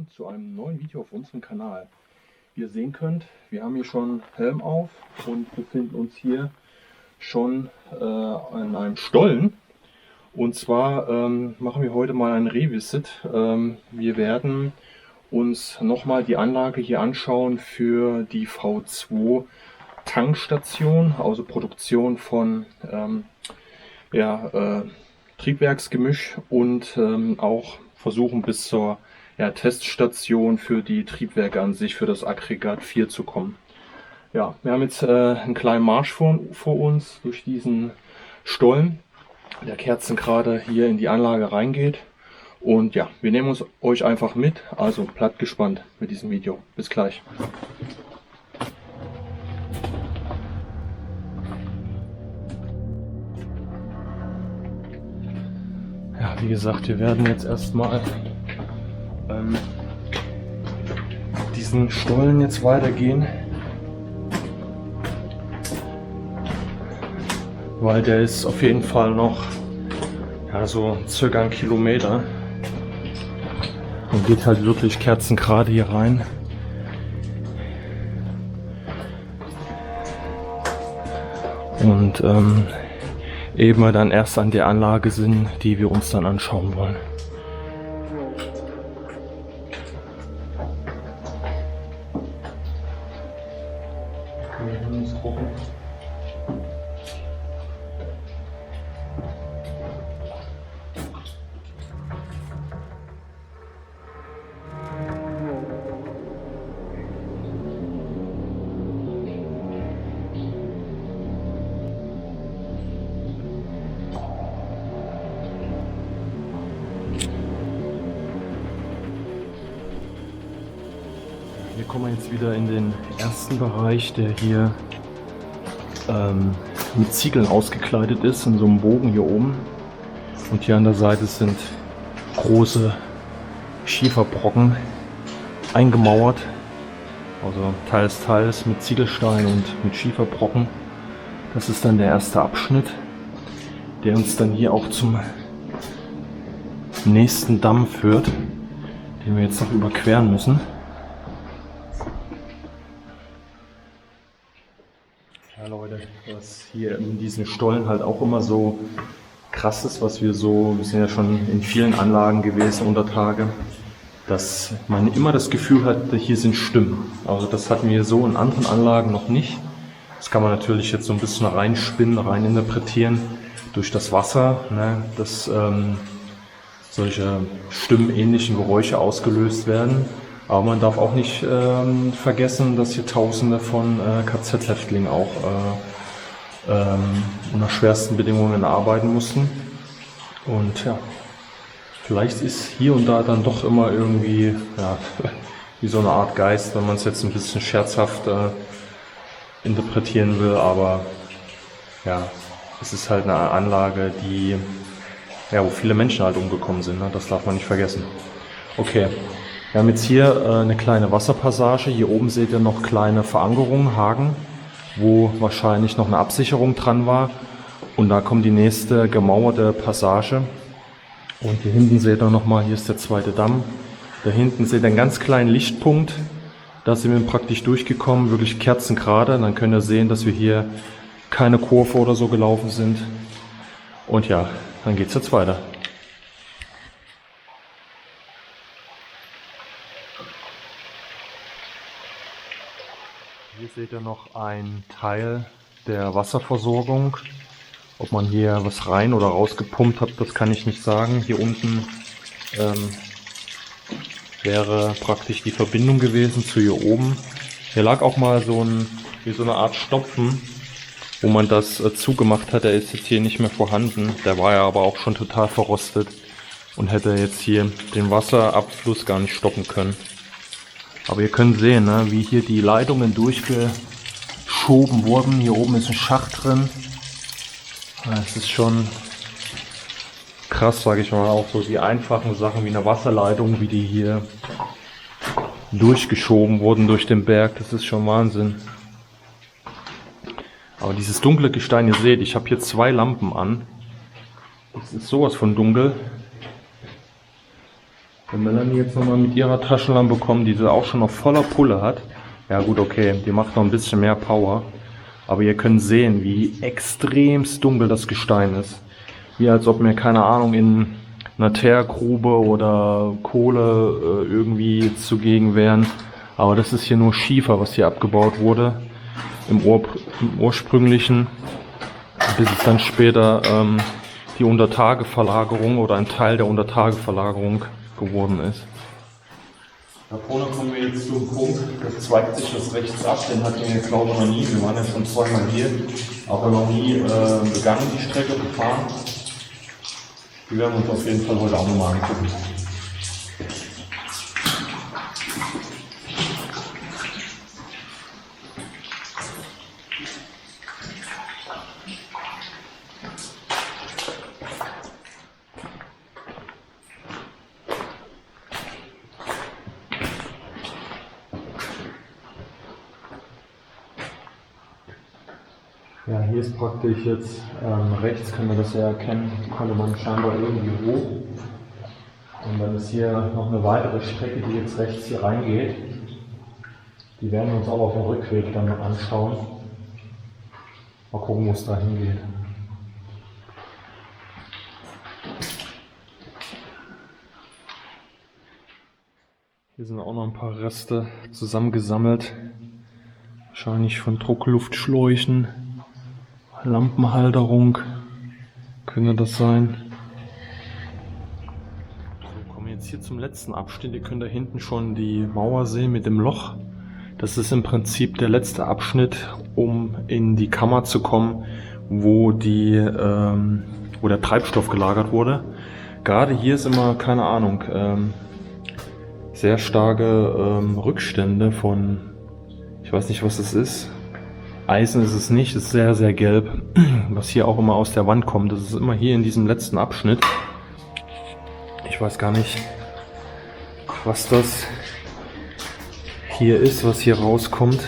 willkommen zu einem neuen Video auf unserem Kanal. Wie ihr sehen könnt, wir haben hier schon Helm auf und befinden uns hier schon in einem Stollen. Und zwar machen wir heute mal ein Revisit. Wir werden uns nochmal die Anlage hier anschauen für die V2 Tankstation, also Produktion von Triebwerksgemisch und auch versuchen bis zur Teststation für die Triebwerke an sich, für das Aggregat 4 zu kommen. Ja, wir haben jetzt einen kleinen Marsch vor uns durch diesen Stollen, der kerzengerade hier in die Anlage reingeht. Und ja, wir nehmen euch einfach mit, also bleibt gespannt mit diesem Video. Bis gleich. Ja, wie gesagt, wir werden jetzt erstmal diesen Stollen jetzt weitergehen, weil der ist auf jeden Fall noch so circa 1 Kilometer und geht halt wirklich kerzengerade hier rein. Und ehe wir dann erst an der Anlage sind, die wir uns dann anschauen wollen. Hier kommen wir jetzt wieder in den ersten Bereich, der hier mit Ziegeln ausgekleidet ist, in so einem Bogen hier oben. Und hier an der Seite sind große Schieferbrocken eingemauert, also teils mit Ziegelstein und mit Schieferbrocken. Das ist dann der erste Abschnitt, der uns dann hier auch zum nächsten Damm führt, den wir jetzt noch überqueren müssen. Ja Leute, was hier in diesen Stollen halt auch immer so krass ist, wir sind ja schon in vielen Anlagen gewesen unter Tage, dass man immer das Gefühl hat, hier sind Stimmen. Also das hatten wir so in anderen Anlagen noch nicht. Das kann man natürlich jetzt so ein bisschen reinspinnen, reininterpretieren durch das Wasser, ne, dass solche stimmenähnlichen Geräusche ausgelöst werden. Aber man darf auch nicht vergessen, dass hier Tausende von KZ-Häftlingen auch unter schwersten Bedingungen arbeiten mussten. Und ja, vielleicht ist hier und da dann doch immer irgendwie wie so eine Art Geist, wenn man es jetzt ein bisschen scherzhaft interpretieren will. Aber ja, es ist halt eine Anlage, wo viele Menschen halt umgekommen sind. Ne? Das darf man nicht vergessen. Okay. Wir haben jetzt hier eine kleine Wasserpassage. Hier oben seht ihr noch kleine Verankerungen, Haken, wo wahrscheinlich noch eine Absicherung dran war. Und da kommt die nächste gemauerte Passage. Und hier hinten seht ihr nochmal, hier ist der zweite Damm. Da hinten seht ihr einen ganz kleinen Lichtpunkt. Da sind wir praktisch durchgekommen, wirklich kerzengerade. Dann könnt ihr sehen, dass wir hier keine Kurve oder so gelaufen sind. Und ja, dann geht es jetzt weiter. Hier seht ihr noch einen Teil der Wasserversorgung. Ob man hier was rein oder rausgepumpt hat, das kann ich nicht sagen. Hier unten wäre praktisch die Verbindung gewesen zu hier oben. Hier lag auch mal so eine Art Stopfen, wo man das zugemacht hat. Der ist jetzt hier nicht mehr vorhanden. Der war ja aber auch schon total verrostet und hätte jetzt hier den Wasserabfluss gar nicht stoppen können. Aber ihr könnt sehen, ne, wie hier die Leitungen durchgeschoben wurden. Hier oben ist ein Schacht drin. Es ist schon krass, sage ich mal, auch so die einfachen Sachen wie eine Wasserleitung, wie die hier durchgeschoben wurden durch den Berg. Das ist schon Wahnsinn. Aber dieses dunkle Gestein, ihr seht, ich habe hier 2 Lampen an. Das ist sowas von dunkel. Wenn Melanie jetzt nochmal mit ihrer Taschenlampe kommt, die sie auch schon auf voller Pulle hat, ja gut, okay, die macht noch ein bisschen mehr Power, aber ihr könnt sehen, wie extremst dunkel das Gestein ist. Wie als ob mir, keine Ahnung, in einer Teergrube oder Kohle irgendwie zugegen wären. Aber das ist hier nur Schiefer, was hier abgebaut wurde im ursprünglichen, bis es dann später die Untertageverlagerung oder ein Teil der Untertageverlagerung geworden ist. Da vorne kommen wir jetzt zum Punkt, da zweigt sich das rechts ab, den hatten wir jetzt glaube ich noch nie, wir waren jetzt schon zweimal hier, aber noch nie begangen die Strecke gefahren. Die werden wir uns auf jeden Fall heute auch nochmal angucken. Ja, hier ist praktisch jetzt rechts, können wir das ja erkennen, konnte man scheinbar irgendwie hoch. Und dann ist hier noch eine weitere Strecke, die jetzt rechts hier reingeht. Die werden wir uns auch auf dem Rückweg dann noch anschauen. Mal gucken, wo es da hingeht. Hier sind auch noch ein paar Reste zusammengesammelt. Wahrscheinlich von Druckluftschläuchen. Lampenhalterung könnte das sein. So, kommen wir jetzt hier zum letzten Abschnitt. Ihr könnt da hinten schon die Mauer sehen mit dem Loch. Das ist im Prinzip der letzte Abschnitt, um in die Kammer zu kommen, wo wo der Treibstoff gelagert wurde. Gerade hier ist immer, keine Ahnung, sehr starke Rückstände von, ich weiß nicht, was das ist. Eisen ist es nicht, es ist sehr, sehr gelb, was hier auch immer aus der Wand kommt. Das ist immer hier in diesem letzten Abschnitt. Ich weiß gar nicht, was das hier ist, was hier rauskommt.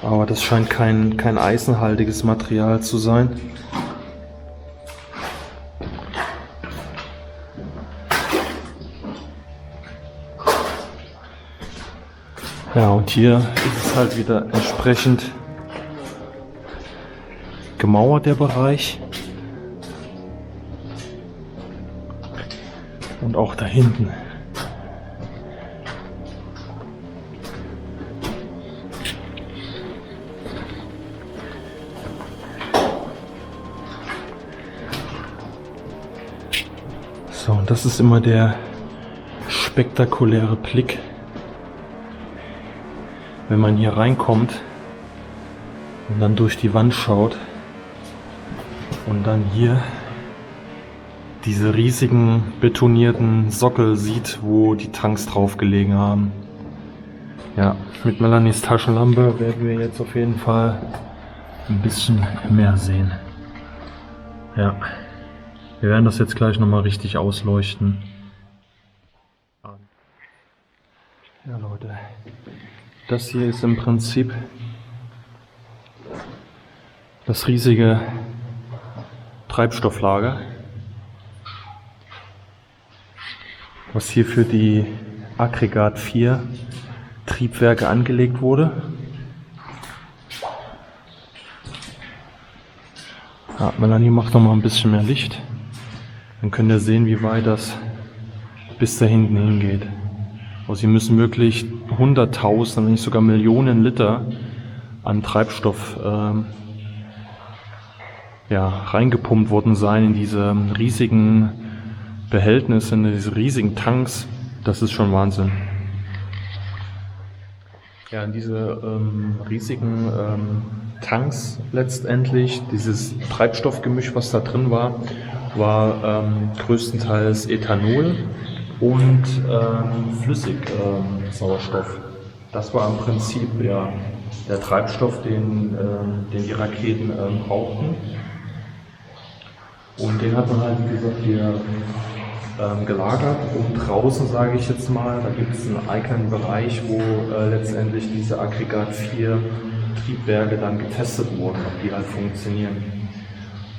Aber das scheint kein eisenhaltiges Material zu sein. Ja, und hier ist es halt wieder entsprechend gemauert, der Bereich. Und auch da hinten. So, und das ist immer der spektakuläre Blick, wenn man hier reinkommt und dann durch die Wand schaut und dann hier diese riesigen betonierten Sockel sieht, wo die Tanks drauf gelegen haben. Ja, mit Melanies Taschenlampe werden wir jetzt auf jeden Fall ein bisschen mehr sehen. Ja, wir werden das jetzt gleich nochmal richtig ausleuchten. Ja, Leute. Das hier ist im Prinzip das riesige Treibstofflager, was hier für die Aggregat 4 Triebwerke angelegt wurde. Ja, Melanie macht noch mal ein bisschen mehr Licht. Dann könnt ihr sehen, wie weit das bis da hinten hingeht. Also hier müssen wirklich 100.000, wenn nicht sogar Millionen Liter an Treibstoff reingepumpt worden sein in diese riesigen Behältnisse, in diese riesigen Tanks. Das ist schon Wahnsinn. Ja, in diese riesigen Tanks letztendlich, dieses Treibstoffgemisch, was da drin war, größtenteils Ethanol und Flüssigsauerstoff. Das war im Prinzip der Treibstoff, den die Raketen brauchten. Und den hat man halt, wie gesagt, hier gelagert. Und draußen, sage ich jetzt mal, da gibt es einen eigenen Bereich, wo letztendlich diese Aggregat 4 Triebwerke dann getestet wurden, ob die halt funktionieren.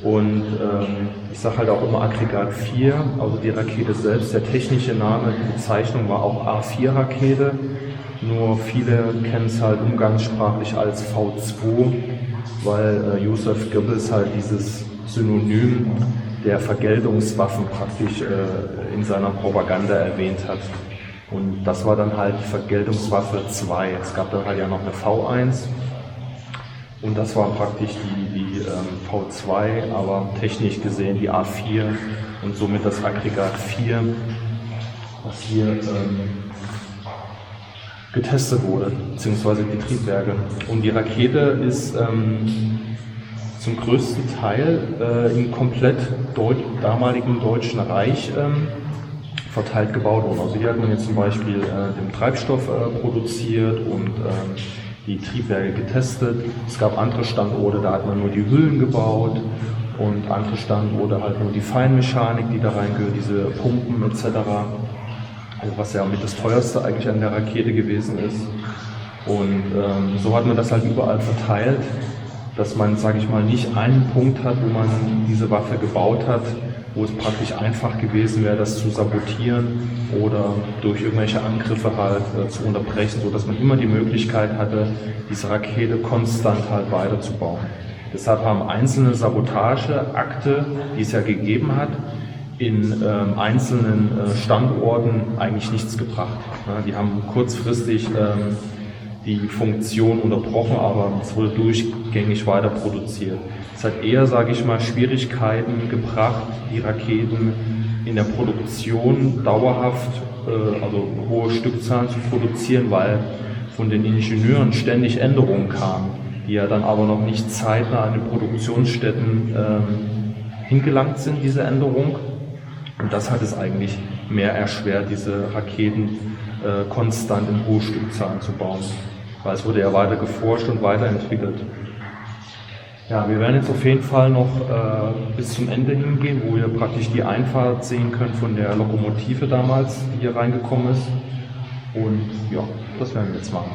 Und ich sage halt auch immer Aggregat 4, also die Rakete selbst, der technische Name, die Bezeichnung war auch A4-Rakete, nur viele kennen es halt umgangssprachlich als V2, weil Joseph Goebbels halt dieses Synonym der Vergeltungswaffen praktisch in seiner Propaganda erwähnt hat. Und das war dann halt die Vergeltungswaffe 2. Es gab dann halt ja noch eine V1 und das war praktisch die V2, aber technisch gesehen die A4 und somit das Aggregat 4, was hier getestet wurde, beziehungsweise die Triebwerke. Und die Rakete ist zum größten Teil im komplett damaligen Deutschen Reich verteilt gebaut worden. Also hier hat man jetzt zum Beispiel den Treibstoff produziert und die Triebwerke getestet. Es gab andere Standorte, da hat man nur die Hüllen gebaut und andere Standorte halt nur die Feinmechanik, die da reingehört, diese Pumpen etc. Also was ja mit das teuerste eigentlich an der Rakete gewesen ist. Und so hat man das halt überall verteilt, dass man, sage ich mal, nicht einen Punkt hat, wo man diese Waffe gebaut hat, wo es praktisch einfach gewesen wäre, das zu sabotieren oder durch irgendwelche Angriffe halt zu unterbrechen, sodass man immer die Möglichkeit hatte, diese Rakete konstant halt weiterzubauen. Deshalb haben einzelne Sabotageakte, die es ja gegeben hat, in einzelnen Standorten eigentlich nichts gebracht. Ja, die haben kurzfristig die Funktion unterbrochen, aber es wurde durchgängig weiter produziert. Es hat eher, sage ich mal, Schwierigkeiten gebracht, die Raketen in der Produktion dauerhaft, also hohe Stückzahlen zu produzieren, weil von den Ingenieuren ständig Änderungen kamen, die ja dann aber noch nicht zeitnah an den Produktionsstätten hingelangt sind, diese Änderung. Und das hat es eigentlich mehr erschwert, diese Raketen konstant in hohe Stückzahlen zu bauen. Weil es wurde ja weiter geforscht und weiterentwickelt. Ja, wir werden jetzt auf jeden Fall noch bis zum Ende hingehen, wo ihr praktisch die Einfahrt sehen könnt von der Lokomotive damals, die hier reingekommen ist. Und ja, das werden wir jetzt machen.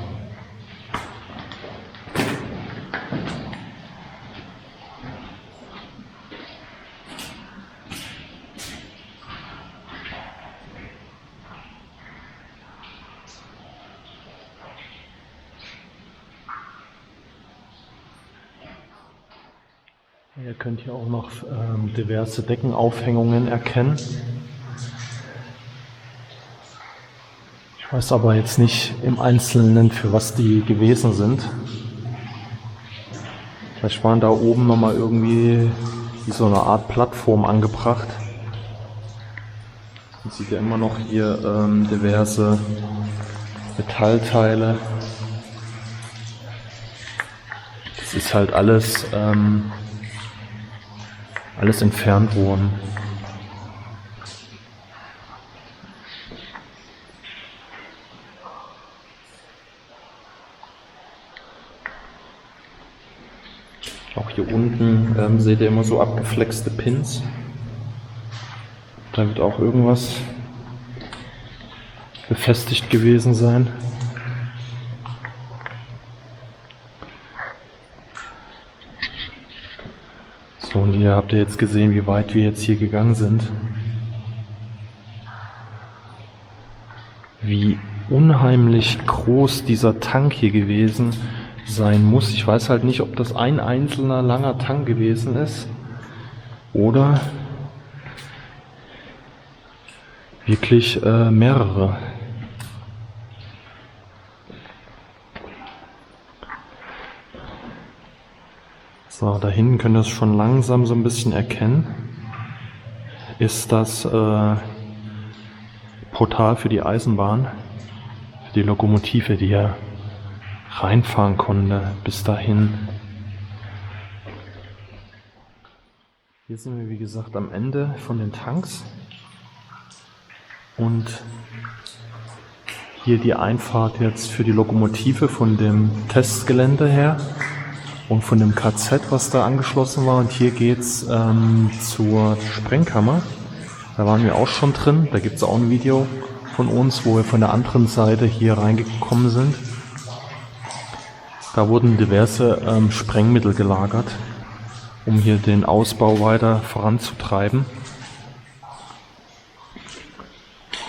Ihr könnt hier auch noch diverse Deckenaufhängungen erkennen. Ich weiß aber jetzt nicht im Einzelnen, für was die gewesen sind. Vielleicht waren da oben nochmal irgendwie wie so eine Art Plattform angebracht. Man sieht ja immer noch hier diverse Metallteile. Das ist halt alles entfernt worden. Auch hier unten seht ihr immer so abgeflexte Pins. Da wird auch irgendwas befestigt gewesen sein. So, und hier habt ihr jetzt gesehen, wie weit wir jetzt hier gegangen sind. Wie unheimlich groß dieser Tank hier gewesen sein muss. Ich weiß halt nicht, ob das ein einzelner langer Tank gewesen ist oder wirklich mehrere. So, da hinten könnt ihr es schon langsam so ein bisschen erkennen. Ist das Portal für die Eisenbahn, für die Lokomotive, die ja reinfahren konnte bis dahin. Hier sind wir, wie gesagt, am Ende von den Tanks und hier die Einfahrt jetzt für die Lokomotive von dem Testgelände her und von dem KZ, was da angeschlossen war. Und hier geht's zur Sprengkammer. Da waren wir auch schon drin. Da gibt es auch ein Video von uns, wo wir von der anderen Seite hier reingekommen sind. Da wurden diverse Sprengmittel gelagert. um hier den Ausbau weiter voranzutreiben.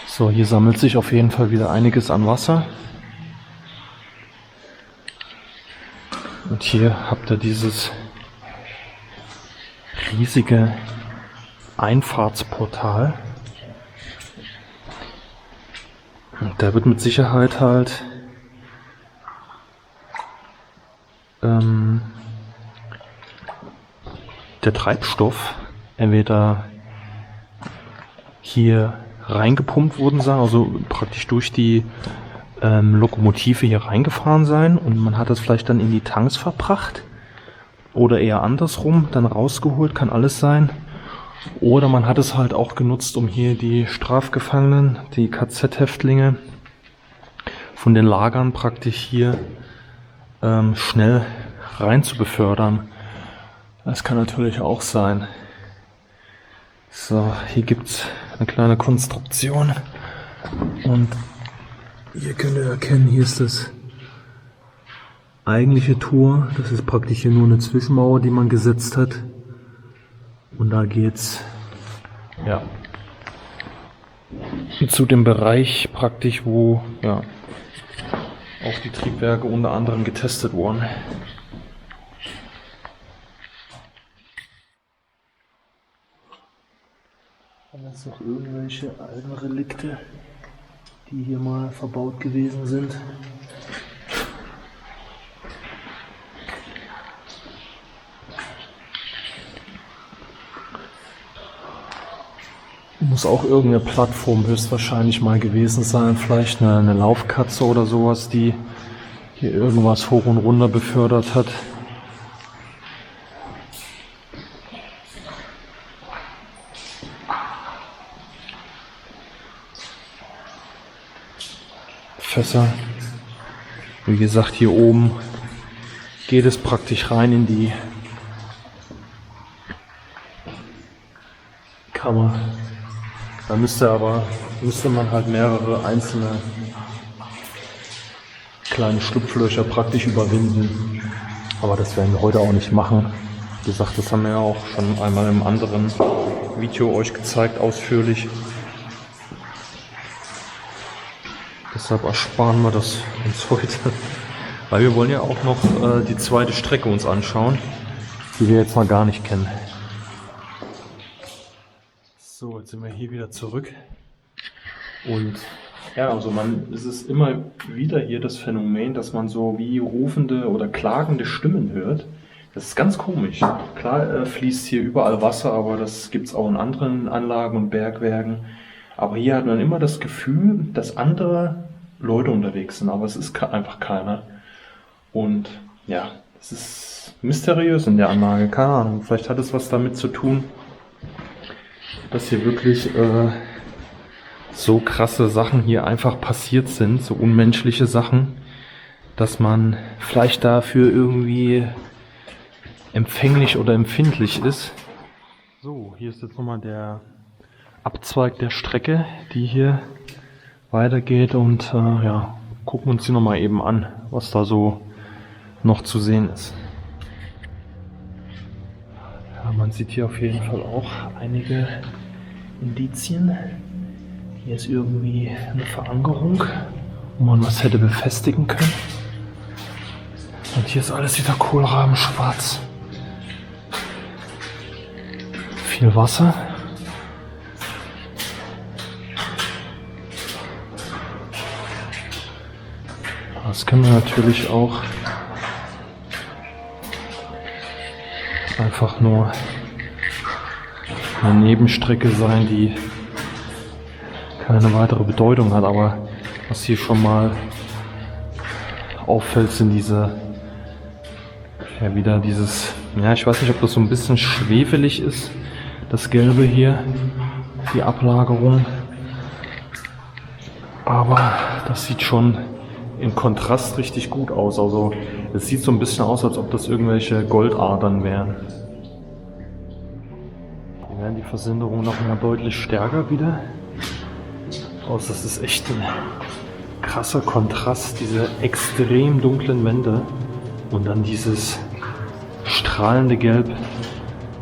So, hier sammelt sich auf jeden Fall wieder einiges an Wasser. Und hier habt ihr dieses riesige Einfahrtsportal. Und da wird mit Sicherheit halt der Treibstoff entweder hier reingepumpt worden sein, also praktisch durch die Lokomotive hier reingefahren sein und man hat es vielleicht dann in die Tanks verbracht oder eher andersrum, dann rausgeholt, kann alles sein. Oder man hat es halt auch genutzt, um hier die Strafgefangenen, die KZ-Häftlinge von den Lagern praktisch hier schnell rein zu befördern. Das kann natürlich auch sein. So, hier gibt es eine kleine Konstruktion und hier könnt ihr erkennen, hier ist das eigentliche Tor. Das ist praktisch hier nur eine Zwischenmauer, die man gesetzt hat. Und da geht's ja zu dem Bereich praktisch, wo ja auch die Triebwerke unter anderem getestet wurden. Haben jetzt noch irgendwelche alten Relikte, die hier mal verbaut gewesen sind. Muss auch irgendeine Plattform höchstwahrscheinlich mal gewesen sein, vielleicht eine Laufkatze oder sowas, die hier irgendwas hoch und runter befördert hat. Fässer. Wie gesagt, hier oben geht es praktisch rein in die Kammer. Da müsste man halt mehrere einzelne kleine Schlupflöcher praktisch überwinden. Aber das werden wir heute auch nicht machen. Wie gesagt, das haben wir ja auch schon einmal im anderen Video euch gezeigt, ausführlich. Deshalb ersparen wir das uns heute. Weil wir wollen ja auch noch die zweite Strecke uns anschauen, die wir jetzt mal gar nicht kennen. So, jetzt sind wir hier wieder zurück und ja, also es ist immer wieder hier das Phänomen, dass man so wie rufende oder klagende Stimmen hört. Das ist ganz komisch. Klar fließt hier überall Wasser, aber das gibt es auch in anderen Anlagen und Bergwerken. Aber hier hat man immer das Gefühl, dass andere Leute unterwegs sind, aber es ist einfach keiner. Und ja, es ist mysteriös in der Anlage, keine Ahnung. Vielleicht hat es was damit zu tun, dass hier wirklich so krasse Sachen hier einfach passiert sind, so unmenschliche Sachen, dass man vielleicht dafür irgendwie empfänglich oder empfindlich ist. So, hier ist jetzt nochmal der Abzweig der Strecke, die hier weitergeht und ja, gucken uns die nochmal eben an, was da so noch zu sehen ist. Ja, man sieht hier auf jeden Fall auch einige Indizien. Hier ist irgendwie eine Verankerung, wo man was hätte befestigen können. Und hier ist alles wieder kohlrabenschwarz. Viel Wasser. Das können wir natürlich auch einfach nur eine Nebenstrecke sein, die keine weitere Bedeutung hat, aber was hier schon mal auffällt, sind diese, ja wieder dieses, ja ich weiß nicht, ob das so ein bisschen schwefelig ist, das Gelbe hier, die Ablagerung, aber das sieht schon im Kontrast richtig gut aus, also es sieht so ein bisschen aus, als ob das irgendwelche Goldadern wären. Hier werden die Versinderungen noch mal deutlich stärker wieder. Das ist echt ein krasser Kontrast, diese extrem dunklen Wände und dann dieses strahlende Gelb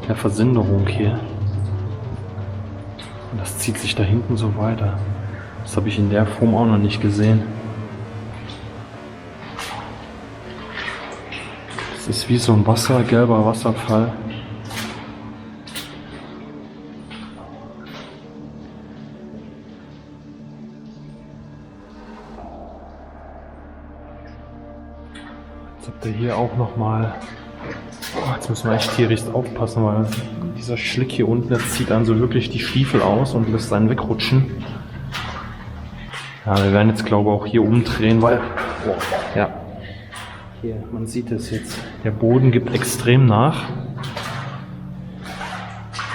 der Versinderung hier. Und das zieht sich da hinten so weiter. Das habe ich in der Form auch noch nicht gesehen. Das ist wie so ein gelber Wasserfall. Jetzt habt ihr hier auch nochmal. Jetzt müssen wir echt tierisch aufpassen, weil dieser Schlick hier unten, das zieht dann so wirklich die Stiefel aus und lässt einen wegrutschen. Ja, wir werden jetzt glaube ich auch hier umdrehen, weil, ja, hier, man sieht es jetzt, der Boden gibt extrem nach.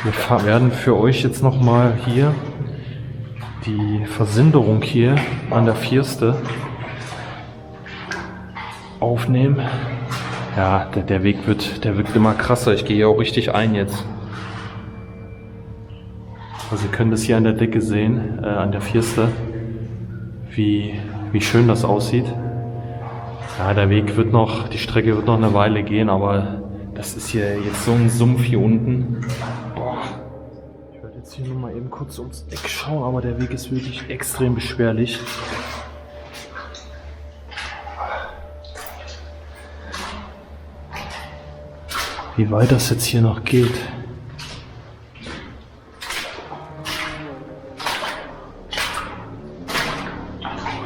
Wir werden für euch jetzt nochmal hier die Versinderung hier an der Vierste aufnehmen. Ja, der Weg wird immer krasser. Ich gehe hier auch richtig ein jetzt. Also ihr könnt es hier an der Decke sehen, an der Vierste, wie schön das aussieht. Ja, der Weg wird noch, die Strecke wird noch eine Weile gehen, aber das ist hier jetzt so ein Sumpf hier unten. Boah. Ich werde jetzt hier nur mal eben kurz ums Eck schauen, aber der Weg ist wirklich extrem beschwerlich. Wie weit das jetzt hier noch geht.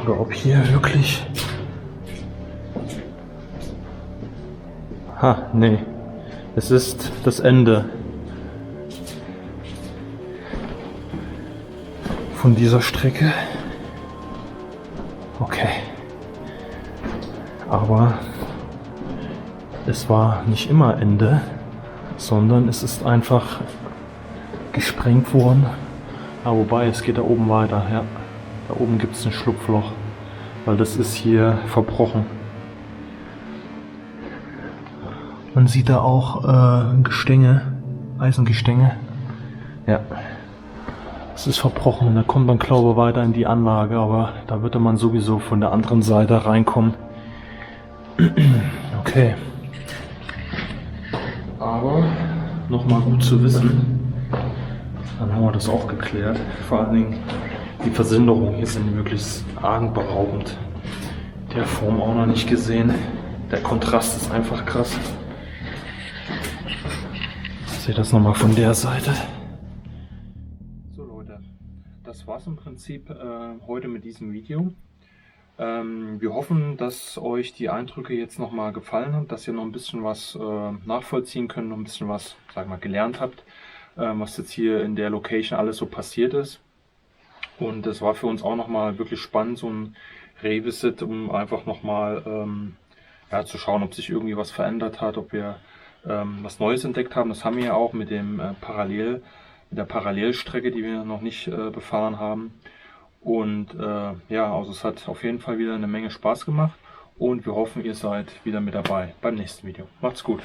Oder ob hier wirklich... Ha, nee. Es ist das Ende von dieser Strecke. Okay. Aber es war nicht immer Ende, sondern es ist einfach gesprengt worden. Ah, wobei, es geht da oben weiter. Ja, da oben gibt es ein Schlupfloch, weil das ist hier verbrochen. Man sieht da auch Gestänge, Eisengestänge. Ja, es ist verbrochen. Da kommt man, glaube ich, weiter in die Anlage, aber da würde man sowieso von der anderen Seite reinkommen. Okay. Aber nochmal gut zu wissen, dann haben wir das auch geklärt. Vor allen Dingen die Versinderungen hier sind wirklich atemberaubend. Der Form auch noch nicht gesehen. Der Kontrast ist einfach krass. Ich sehe das nochmal von der Seite. So Leute, das war's im Prinzip heute mit diesem Video. Wir hoffen, dass euch die Eindrücke jetzt nochmal gefallen haben, dass ihr noch ein bisschen was nachvollziehen könnt, noch ein bisschen was, sag mal, gelernt habt, was jetzt hier in der Location alles so passiert ist. Und es war für uns auch nochmal wirklich spannend, so ein Revisit, um einfach nochmal ja, zu schauen, ob sich irgendwie was verändert hat, ob wir was Neues entdeckt haben. Das haben wir ja auch mit dem mit der Parallelstrecke, die wir noch nicht befahren haben. Und ja, also es hat auf jeden Fall wieder eine Menge Spaß gemacht und wir hoffen, ihr seid wieder mit dabei beim nächsten Video. Macht's gut!